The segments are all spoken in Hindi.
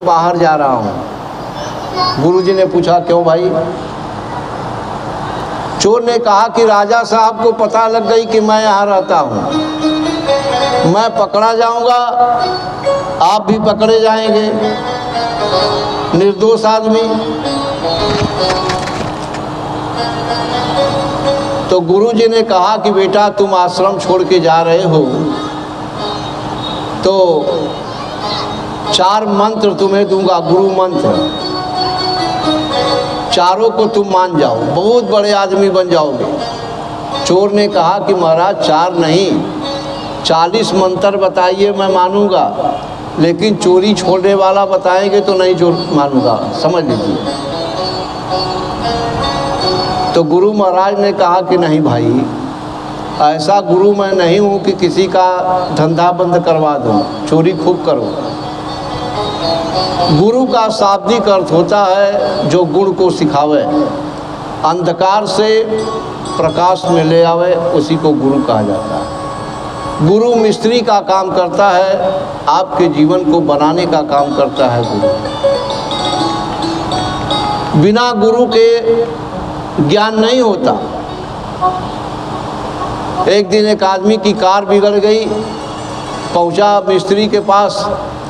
बाहर जा रहा हूँ। गुरुजी ने पूछा क्यों भाई? चोर ने कहा कि राजा साहब को पता लग गई कि मैं यहाँ रहता हूँ, मैं पकड़ा जाऊँगा, आप भी पकड़े जाएंगे, निर्दोष आदमी। तो गुरुजी ने कहा कि बेटा तुम आश्रम छोड़ के जा रहे हो तो 4 मंत्र तुम्हें दूंगा, गुरु मंत्र, चारों को तुम मान जाओ, बहुत बड़े आदमी बन जाओगे। चोर ने कहा कि महाराज 4 नहीं 40 मंत्र बताइए मैं मानूंगा, लेकिन चोरी छोड़ने वाला बताएंगे तो नहीं जो मानूंगा, समझ लीजिए। तो गुरु महाराज ने कहा कि नहीं भाई, ऐसा गुरु मैं नहीं हूँ कि किसी का धंधा बंद करवा दूँ, चोरी खूब करो। गुरु का शाब्दिक अर्थ होता है जो गुण को सिखावे, अंधकार से प्रकाश में ले आवे, उसी को गुरु कहा जाता है। गुरु मिस्त्री का काम करता है, आपके जीवन को बनाने का काम करता है गुरु। बिना गुरु के ज्ञान नहीं होता। एक दिन एक आदमी की कार बिगड़ गई, पहुंचा मिस्त्री के पास,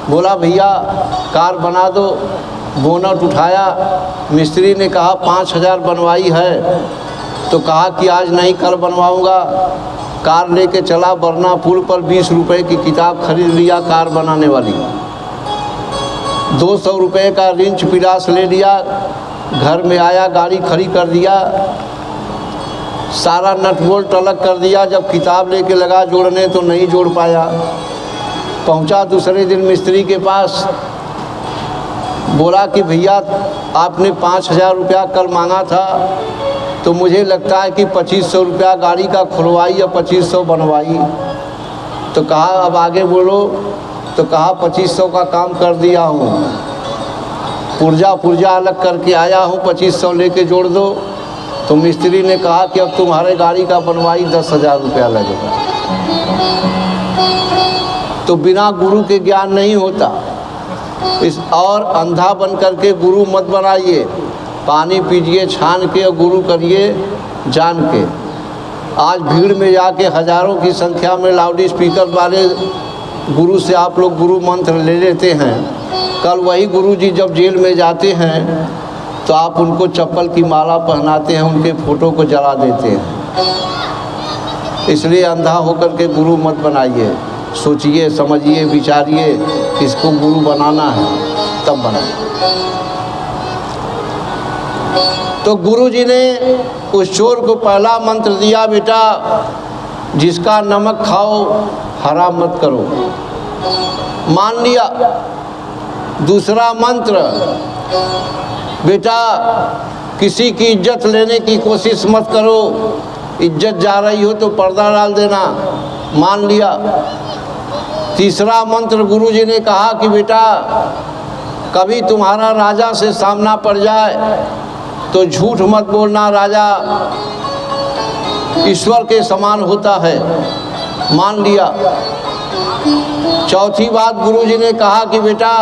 बोला भैया कार बना दो। बोनट उठाया, मिस्त्री ने कहा 5000 बनवाई है, तो कहा कि आज नहीं कल बनवाऊंगा। कार लेके चला बरना पुल पर 20 रुपए की किताब खरीद लिया कार बनाने वाली, 200 रुपए का रिंच पिलास ले लिया, घर में आया गाड़ी खड़ी कर दिया, सारा नट बोल्ट अलग कर दिया। जब किताब लेके लगा जोड़ने तो नहीं जोड़ पाया। पहुंचा दूसरे दिन मिस्त्री के पास, बोला कि भैया आपने 5000 रुपया कल मांगा था, तो मुझे लगता है कि 2500 रुपया गाड़ी का खुलवाई या 2500 बनवाई। तो कहा अब आगे बोलो। तो कहा 2500 का काम कर दिया हूँ, पुर्जा अलग करके आया हूँ, 2500 लेके जोड़ दो। तो मिस्त्री ने कहा कि अब तुम्हारे गाड़ी का बनवाई 10,000 रुपया लगेगा। तो बिना गुरु के ज्ञान नहीं होता। और अंधा बन करके गुरु मत बनाइए, पानी पीजिए छान के और गुरु करिए जान के। आज भीड़ में जाके हजारों की संख्या में लाउड स्पीकर वाले गुरु से आप लोग गुरु मंत्र ले लेते हैं। कल वही गुरु जी जब जेल में जाते हैं तो आप उनको चप्पल की माला पहनाते हैं, उनके फोटो को जला देते हैं। इसलिए अंधा होकर के गुरु मत बनाइए, सोचिए समझिए विचारिए किसको गुरु बनाना है तब बनाइए। तो गुरु जी ने उस चोर को पहला मंत्र दिया, बेटा जिसका नमक खाओ हराम मत करो, मान लिया। दूसरा मंत्र, बेटा किसी की इज्जत लेने की कोशिश मत करो, इज्जत जा रही हो तो पर्दा डाल देना, मान लिया। तीसरा मंत्र गुरुजी ने कहा कि बेटा कभी तुम्हारा राजा से सामना पड़ जाए तो झूठ मत बोलना, राजा ईश्वर के समान होता है, मान लिया। चौथी बात गुरुजी ने कहा कि बेटा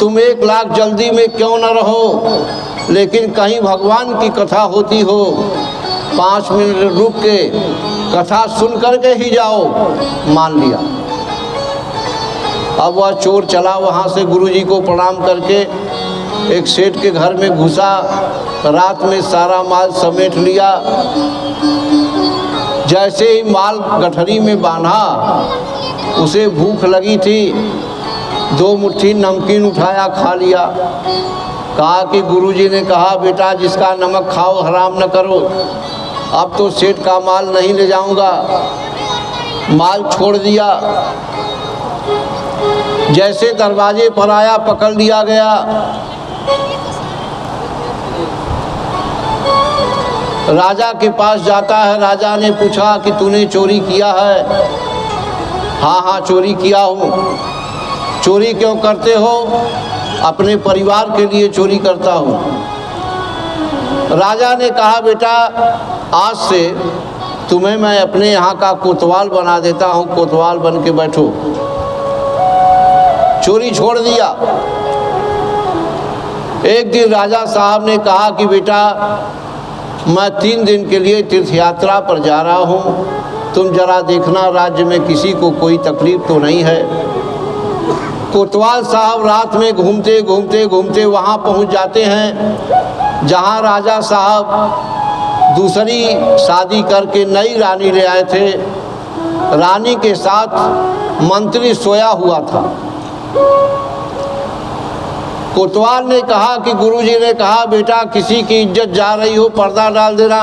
तुम 1 लाख जल्दी में क्यों न रहो, लेकिन कहीं भगवान की कथा होती हो, 5 मिनट रुक के कथा सुन करके ही जाओ, मान लिया। अब वह चोर चला वहाँ से गुरुजी को प्रणाम करके एक सेठ के घर में घुसा, रात में सारा माल समेट लिया। जैसे ही माल गठरी में बांधा, उसे भूख लगी थी, 2 मुट्ठी नमकीन उठाया खा लिया। कहा कि गुरुजी ने कहा बेटा जिसका नमक खाओ हराम न करो। अब तो सेठ का माल नहीं ले जाऊंगा, माल छोड़ दिया। जैसे दरवाजे पर आया पकड़ लिया गया। राजा के पास जाता है, राजा ने पूछा कि तूने चोरी किया है? हाँ चोरी किया हूँ। चोरी क्यों करते हो? अपने परिवार के लिए चोरी करता हूँ। राजा ने कहा बेटा आज से तुम्हें मैं अपने यहाँ का कोतवाल बना देता हूँ, कोतवाल बन के बैठो। चोरी छोड़ दिया। एक दिन राजा साहब ने कहा कि बेटा मैं 3 दिन के लिए तीर्थ यात्रा पर जा रहा हूँ, तुम जरा देखना राज्य में किसी को कोई तकलीफ तो नहीं है। कोतवाल साहब रात में घूमते घूमते घूमते वहाँ पहुँच जाते हैं जहाँ राजा साहब दूसरी शादी करके नई रानी ले आए थे। रानी के साथ मंत्री सोया हुआ था। कोतवाल ने कहा कि गुरुजी ने कहा बेटा किसी की इज्जत जा रही हो पर्दा डाल देना।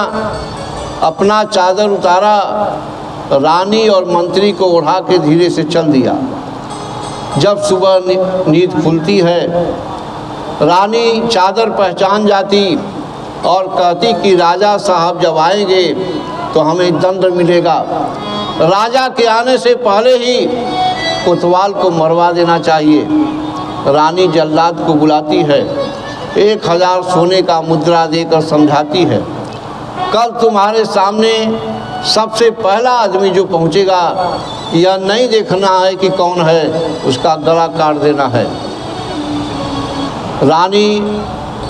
अपना चादर उतारा, रानी और मंत्री को उड़ा के धीरे से चल दिया। जब सुबह नींद खुलती है, रानी चादर पहचान जाती और कहती कि राजा साहब जब आएंगे तो हमें दंड मिलेगा। राजा के आने से पहले ही कोतवाल को मरवा देना चाहिए। रानी जल्लाद को बुलाती है, 1000 सोने का मुद्रा देकर समझाती है, कल तुम्हारे सामने सबसे पहला आदमी जो पहुंचेगा यह नहीं देखना है कि कौन है, उसका गला काट देना है। रानी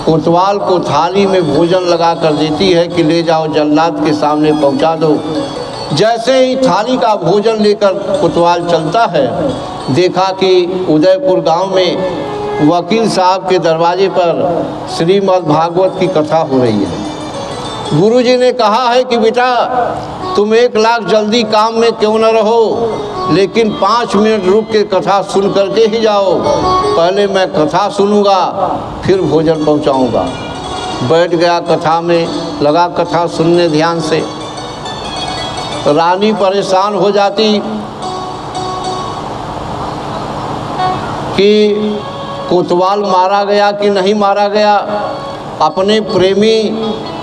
कोतवाल को थाली में भोजन लगा कर देती है कि ले जाओ जल्लाद के सामने पहुंचा दो। जैसे ही थाली का भोजन लेकर कोतवाल चलता है, देखा कि उदयपुर गांव में वकील साहब के दरवाजे पर श्रीमद् भागवत की कथा हो रही है। गुरुजी ने कहा है कि बेटा तुम 1 लाख जल्दी काम में क्यों न रहो, लेकिन 5 मिनट रुक के कथा सुन करके ही जाओ। पहले मैं कथा सुनूंगा फिर भोजन पहुंचाऊंगा। बैठ गया कथा में, लगा कथा सुनने ध्यान से। रानी परेशान हो जाती कि कोतवाल मारा गया कि नहीं मारा गया। अपने प्रेमी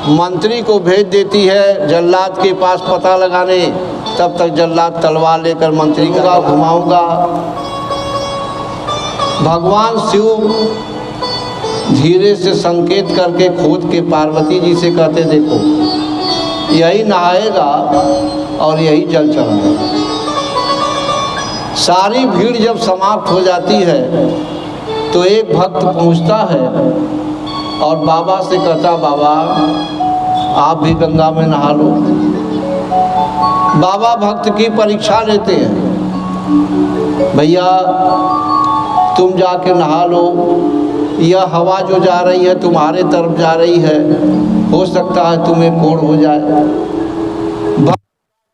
मंत्री को भेज देती है जल्लाद के पास पता लगाने। तब तक जल्लाद तलवार लेकर मंत्री का घुमाऊंगा। भगवान शिव धीरे से संकेत करके खोद के पार्वती जी से कहते देखो यही नहाएगा और यही जल चढ़ाएगा। सारी भीड़ जब समाप्त हो जाती है तो एक भक्त पहुंचता है और बाबा से कहता बाबा आप भी गंगा में नहा लो। बाबा भक्त की परीक्षा लेते हैं, भैया तुम जाके नहा लो, यह हवा जो जा रही है तुम्हारे तरफ जा रही है, हो सकता है तुम्हें कोढ़ हो जाए।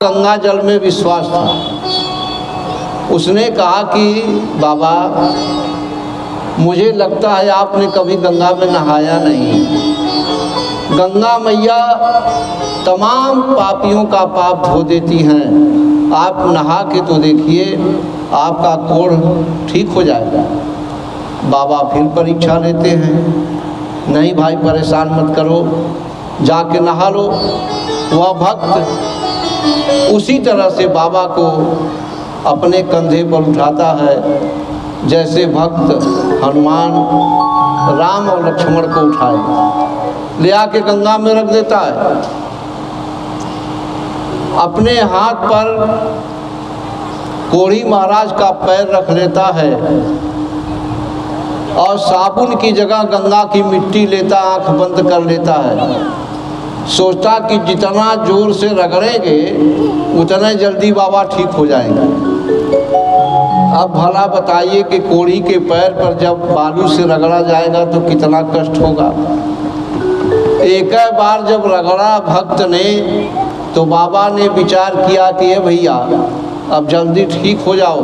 गंगा जल में विश्वास था। उसने कहा कि बाबा मुझे लगता है आपने कभी गंगा में नहाया नहीं। गंगा मैया तमाम पापियों का पाप धो देती हैं, आप नहा के तो देखिए आपका कोढ़ ठीक हो जाएगा। बाबा फिर परीक्षा लेते हैं, नहीं भाई परेशान मत करो, जाके नहा लो। वह भक्त उसी तरह से बाबा को अपने कंधे पर उठाता है जैसे भक्त हनुमान राम और लक्ष्मण को उठाए, ले आके गंगा में रख देता है। अपने हाथ पर कोढ़ी महाराज का पैर रख लेता है और साबुन की जगह गंगा की मिट्टी लेता, आंख बंद कर लेता है। सोचता कि जितना जोर से रगड़ेंगे उतना जल्दी बाबा ठीक हो जाएंगे। अब भला बताइए कि कोढ़ी के पैर पर जब बालू से रगड़ा जाएगा तो कितना कष्ट होगा। एक बार जब रगड़ा भक्त ने तो बाबा ने विचार किया कि ये भैया अब जल्दी ठीक हो जाओ,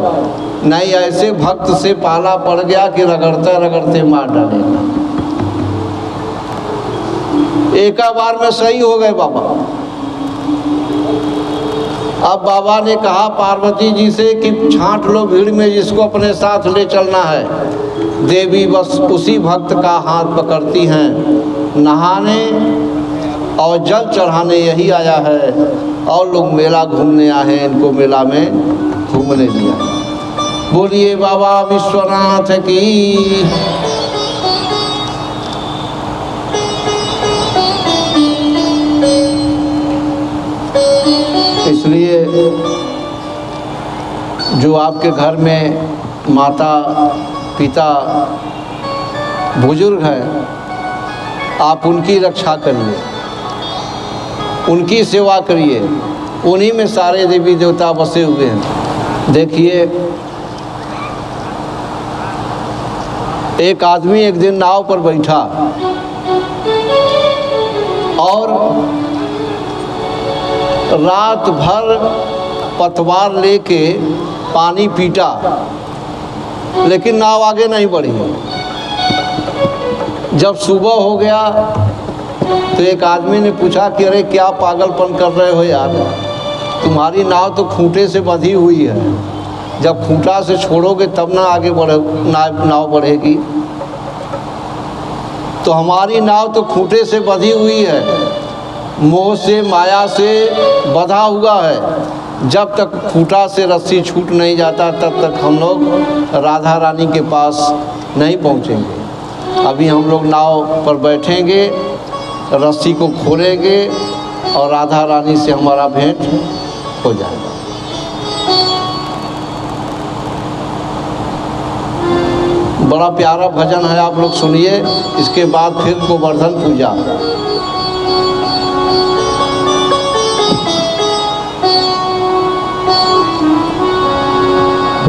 नहीं ऐसे भक्त से पाला पड़ गया कि रगड़ते रगड़ते मार डालेगा। एक बार में सही हो गए बाबा। अब बाबा ने कहा पार्वती जी से कि छांट लो भीड़ में जिसको अपने साथ ले चलना है। देवी बस उसी भक्त का हाथ पकड़ती हैं, नहाने और जल चढ़ाने यही आया है, और लोग मेला घूमने आए हैं, इनको मेला में घूमने दिया। बोलिए बाबा विश्वनाथ की। इसलिए जो आपके घर में माता पिता बुजुर्ग हैं, आप उनकी रक्षा करिए, उनकी सेवा करिए, उन्हीं में सारे देवी देवता बसे हुए हैं। देखिए, एक आदमी एक दिन नाव पर बैठा और रात भर पतवार लेके पानी पीटा, लेकिन नाव आगे नहीं बढ़ी। जब सुबह हो गया तो एक आदमी ने पूछा कि अरे क्या पागलपन कर रहे हो यार, तुम्हारी नाव तो खूंटे से बंधी हुई है, जब खूंटा से छोड़ोगे तब ना आगे नाव बढ़ेगी। तो हमारी नाव तो खूंटे से बंधी हुई है, मोह से माया से बंधा हुआ है। जब तक खूंटा से रस्सी छूट नहीं जाता तब तक हम लोग राधा रानी के पास नहीं पहुंचेंगे। अभी हम लोग नाव पर बैठेंगे, रस्सी को खोलेंगे और राधा रानी से हमारा भेंट हो जाएगा। बड़ा प्यारा भजन है, आप लोग सुनिए। इसके बाद फिर गोवर्धन पूजा।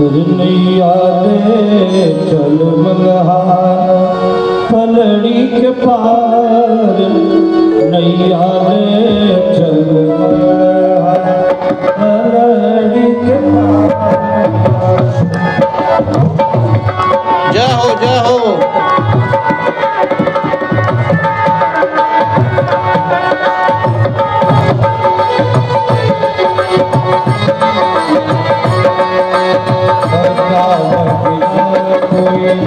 नैया ले चल मनहार पलड़ी के पार, नैया ले चल मनहार पलड़ी के पार। जय हो, जय हो। Thank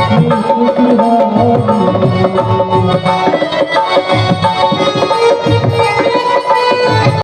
you.